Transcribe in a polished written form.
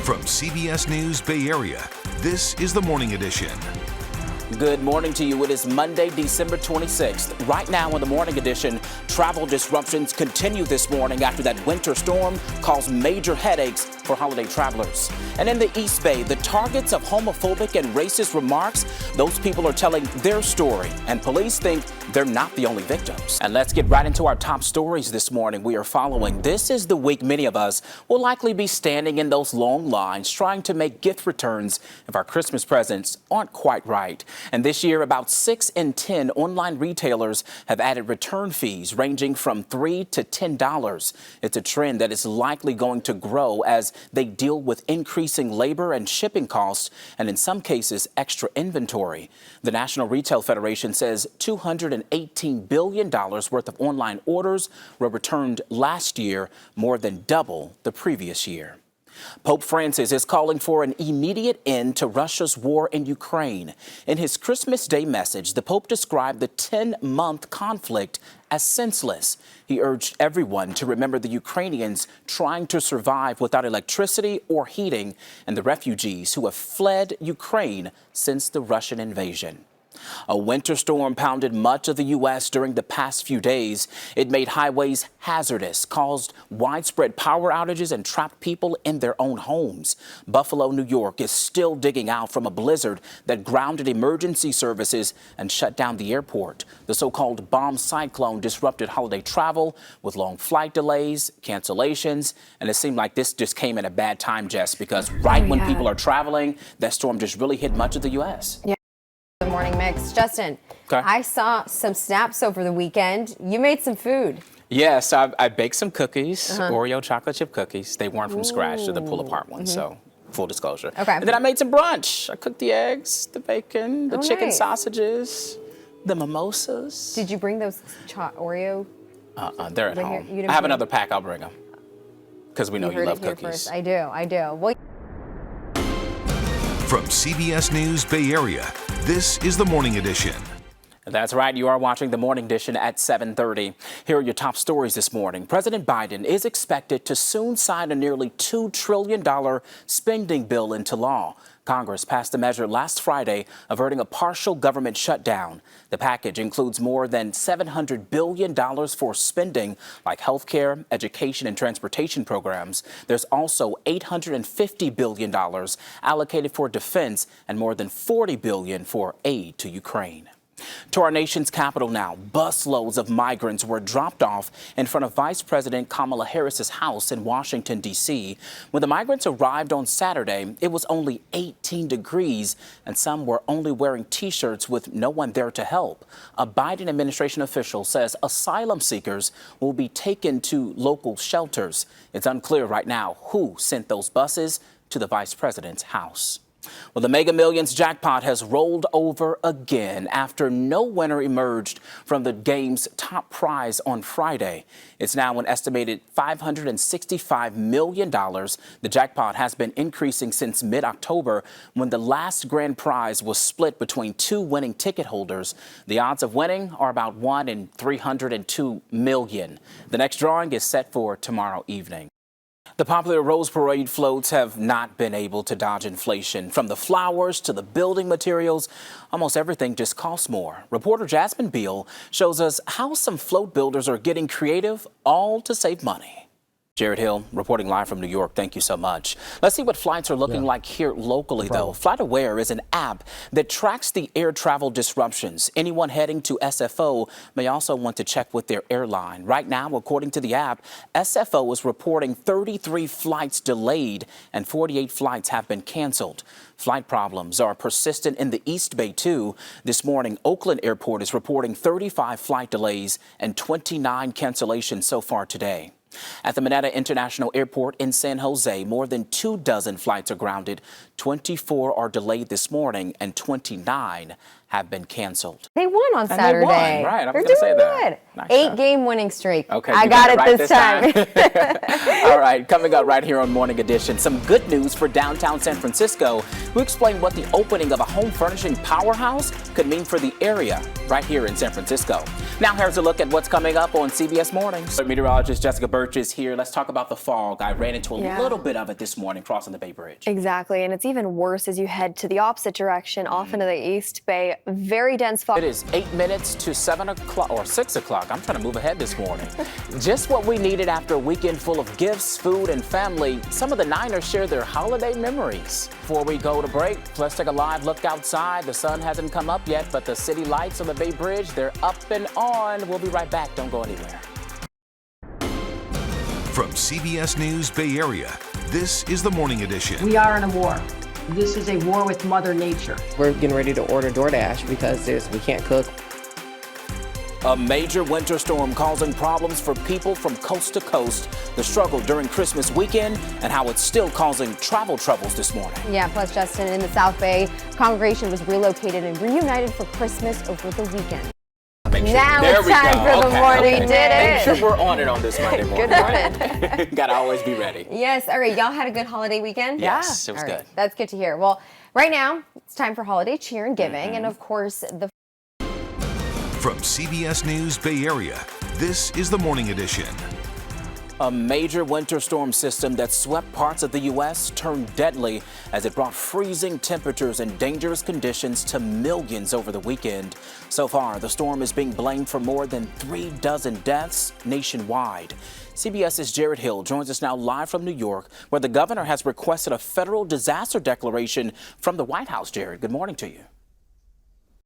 From CBS News Bay Area, this is the Morning Edition. Good morning to you. It is Monday, December 26th. Right now in the Morning Edition, travel disruptions continue this morning after that winter storm caused major headaches for holiday travelers. And in the East Bay, the targets of homophobic and racist remarks, those people are telling their story, and police think they're not the only victims. And let's get right into our top stories this morning we are following. This is the week many of us will likely be standing in those long lines trying to make gift returns if our Christmas presents aren't quite right. And this year, about 6 in 10 online retailers have added return fees ranging from $3 to $10. It's a trend that is likely going to grow as they deal with increasing labor and shipping costs, and in some cases, extra inventory. The National Retail Federation says $218 billion worth of online orders were returned last year, more than double the previous year. Pope Francis is calling for an immediate end to Russia's war in Ukraine. In his Christmas Day message, the Pope described the 10-month conflict as senseless. He urged everyone to remember the Ukrainians trying to survive without electricity or heating and the refugees who have fled Ukraine since the Russian invasion. A winter storm pounded much of the U.S. during the past few days. It made highways hazardous, caused widespread power outages, and trapped people in their own homes. Buffalo, New York is still digging out from a blizzard that grounded emergency services and shut down the airport. The so-called bomb cyclone disrupted holiday travel with long flight delays, cancellations, and it seemed like this just came at a bad time, Jess, because when people are traveling, that storm just really hit much of the U.S. Yeah. The morning mix. Justin, okay. I saw some snaps over the weekend. You made some food. Yes, I baked some cookies, Oreo chocolate chip cookies. They weren't from scratch, they're the pull-apart ones, so full disclosure. Okay. And then I made some brunch. I cooked the eggs, the bacon, the chicken nice. sausages, the mimosas. Did you bring those Oreo? They're at home. I have another pack, I'll bring them. Because we know you love cookies. First. I do. Well, From CBS News Bay Area, this is the Morning Edition. That's right. You are watching the Morning Edition at 7:30. Here are your top stories this morning. President Biden is expected to soon sign a nearly $2 trillion spending bill into law. Congress passed a measure last Friday averting a partial government shutdown. The package includes more than $700 billion for spending like health care, education, and transportation programs. There's also $850 billion allocated for defense and more than $40 billion for aid to Ukraine. To our nation's capital now, busloads of migrants were dropped off in front of Vice President Kamala Harris's house in Washington, D.C. When the migrants arrived on Saturday, it was only 18 degrees, and some were only wearing T-shirts with no one there to help. A Biden administration official says asylum seekers will be taken to local shelters. It's unclear right now who sent those buses to the vice president's house. Well, the Mega Millions jackpot has rolled over again after no winner emerged from the game's top prize on Friday. It's now an estimated $565 million. The jackpot has been increasing since mid-October when the last grand prize was split between two winning ticket holders. The odds of winning are about 1 in 302 million. The next drawing is set for tomorrow evening. The popular Rose Parade floats have not been able to dodge inflation. From the flowers to the building materials, almost everything just costs more. Reporter Jasmine Beal shows us how some float builders are getting creative, all to save money. Jared Hill reporting live from New York. Thank you so much. Let's see what flights are looking like here locally, though. FlightAware is an app that tracks the air travel disruptions. Anyone heading to SFO may also want to check with their airline. Right now, according to the app, SFO is reporting 33 flights delayed and 48 flights have been canceled. Flight problems are persistent in the East Bay, too. This morning, Oakland Airport is reporting 35 flight delays and 29 cancellations so far today. At the Mineta International Airport in San Jose, more than 24 flights are grounded. 24 are delayed this morning and 29 have been canceled. They won on And Saturday. they won, right. I was They're gonna say doing that. good. Nice 8-game winning streak. Okay, I you got it right this time. All right, coming up right here on Morning Edition, some good news for downtown San Francisco. We explain what the opening of a home furnishing powerhouse could mean for the area right here in San Francisco. Now here's a look at what's coming up on CBS Mornings. Meteorologist Jessica Birch is here. Let's talk about the fog. I ran into a little bit of it this morning crossing the Bay Bridge. Exactly, and it's even worse as you head to the opposite direction, off into the East Bay. Very dense fog. It is 8 minutes to 7 o'clock or 6 o'clock. I'm trying to move ahead this morning. Just what we needed after a weekend full of gifts, food, and family. Some of the Niners share their holiday memories. Before we go to break, let's take a live look outside. The sun hasn't come up yet, but the city lights on the Bay Bridge, they're up and on. We'll be right back. Don't go anywhere. From CBS News Bay Area, this is the Morning Edition. We are in a war. This is a war with Mother Nature. We're getting ready to order DoorDash because we can't cook. A major winter storm causing problems for people from coast to coast. The struggle during Christmas weekend and how it's still causing travel troubles this morning. Yeah, plus Justin, in the South Bay, congregation was relocated and reunited for Christmas over the weekend. Now There it's we time go. for the Okay, morning. okay. We did Make it. sure we're on it on this Monday morning. Good morning. Gotta always be ready. Yes. All right. Y'all had a good holiday weekend? Yes, it was All right, good. That's good to hear. Well, right now, it's time for holiday cheer and giving. And of course, the From CBS News Bay Area, this is the Morning Edition. A major winter storm system that swept parts of the U.S. turned deadly as it brought freezing temperatures and dangerous conditions to millions over the weekend. So far, the storm is being blamed for more than 36 deaths nationwide. CBS's Jared Hill joins us now live from New York, where the governor has requested a federal disaster declaration from the White House. Jared, good morning to you.